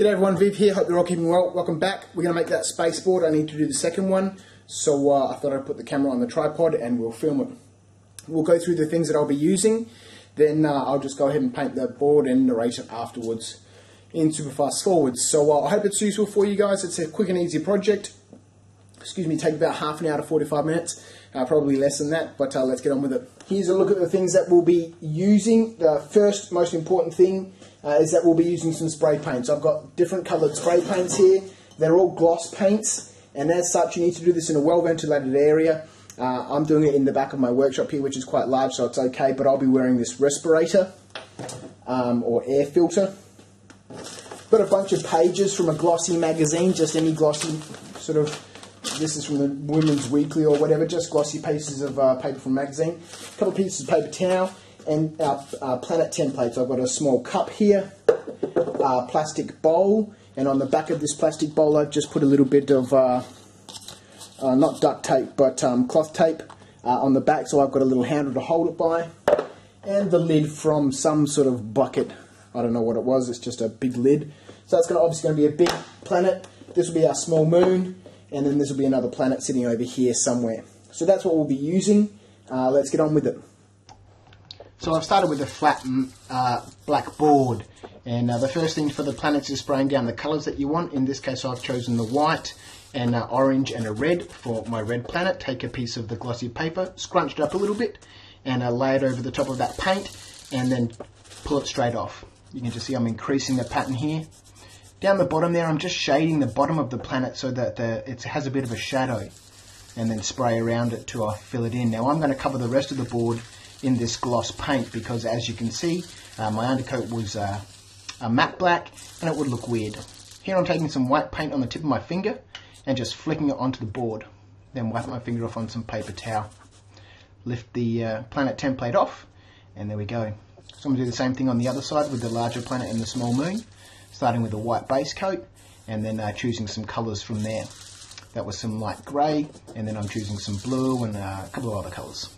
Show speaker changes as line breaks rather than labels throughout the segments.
G'day everyone, Viv here, hope you're all keeping well. Welcome back. We're going to make that space-board. I need to do the second one, so I thought I'd put the camera on the tripod and we'll film it. We'll go through the things that I'll be using, then I'll just go ahead and paint the board and narrate it afterwards in super fast forwards. So I hope it's useful for you guys. It's a quick and easy project. Excuse me, take about half an hour to 45 minutes, probably less than that, but let's get on with it. Here's a look at the things that we'll be using. The first most important thing is that we'll be using some spray paints. I've got different coloured spray paints here. They're all gloss paints, and as such you need to do this in a well ventilated area. I'm doing it in the back of my workshop here, which is quite large, so it's okay, but I'll be wearing this respirator or air filter. Got a bunch of pages from a glossy magazine, just any glossy sort of, this is from the Women's Weekly or whatever, just glossy pieces of paper from a magazine. A couple of pieces of paper towel and our planet templates. I've got a small cup here, a plastic bowl, and on the back of this plastic bowl I've just put a little bit of, not duct tape, but cloth tape on the back, so I've got a little handle to hold it by, and the lid from some sort of bucket. I don't know what it was, it's just a big lid. So that's obviously going to be a big planet. This will be our small moon, and then this will be another planet sitting over here somewhere. So that's what we'll be using. Let's get on with it. So I've started with a flat black board, and the first thing for the planets is spraying down the colours that you want. In this case I've chosen the white and orange and a red for my red planet. Take a piece of the glossy paper, scrunch it up a little bit, and lay it over the top of that paint, and then pull it straight off. You can just see I'm increasing the pattern here. Down the bottom there, I'm just shading the bottom of the planet so that it has a bit of a shadow, and then spray around it to fill it in. Now I'm going to cover the rest of the board in this gloss paint because, as you can see, my undercoat was a matte black and it would look weird. Here I'm taking some white paint on the tip of my finger and just flicking it onto the board. Then wipe my finger off on some paper towel. Lift the planet template off, and there we go. So I'm going to do the same thing on the other side with the larger planet and the small moon. Starting with a white base coat, and then choosing some colours from there. That was some light grey, and then I'm choosing some blue and a couple of other colours.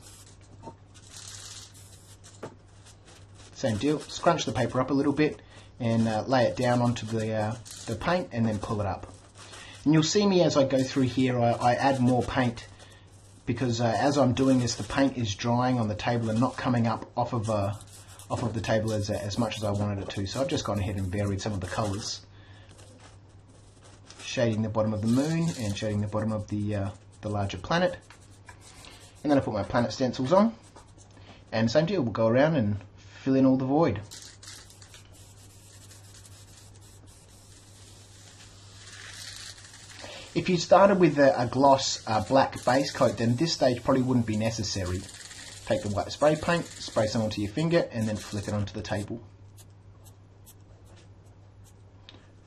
Same deal, scrunch the paper up a little bit and lay it down onto the paint and then pull it up. And you'll see me as I go through here, I add more paint because as I'm doing this the paint is drying on the table and not coming up off of the table as much as I wanted it to. So I've just gone ahead and varied some of the colours. Shading the bottom of the moon and shading the bottom of the larger planet. And then I put my planet stencils on. And same deal, we'll go around and fill in all the void. If you started with a gloss black base coat, then this stage probably wouldn't be necessary. Take the white spray paint, spray some onto your finger, and then flick it onto the table.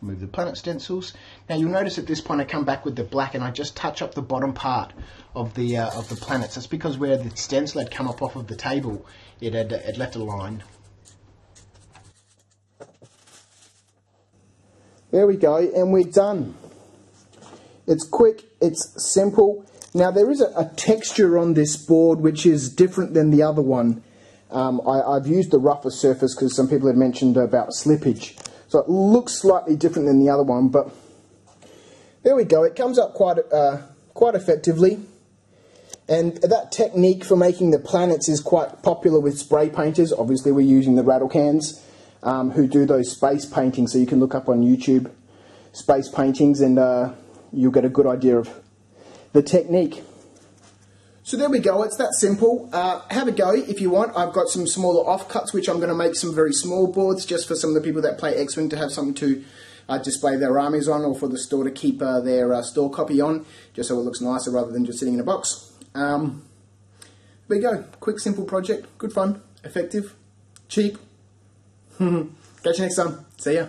Remove the planet stencils. Now you'll notice at this point I come back with the black and I just touch up the bottom part of the planets. That's because where the stencil had come up off of the table, it left a line. There we go, and we're done. It's quick, it's simple. Now there is a texture on this board which is different than the other one. I've used the rougher surface because some people had mentioned about slippage. So it looks slightly different than the other one, but there we go. It comes up quite effectively. And that technique for making the planets is quite popular with spray painters. Obviously we're using the rattle-cans who do those space paintings. So you can look up on YouTube space paintings and you'll get a good idea of the technique. So there we go, it's that simple. Have a go if you want. I've got some smaller offcuts which I'm going to make some very small boards just for some of the people that play X-Wing to have something to display their armies on, or for the store to keep their store copy on, just so it looks nicer rather than just sitting in a box. There we go, quick simple project, good fun, effective, cheap. Catch you next time, see ya.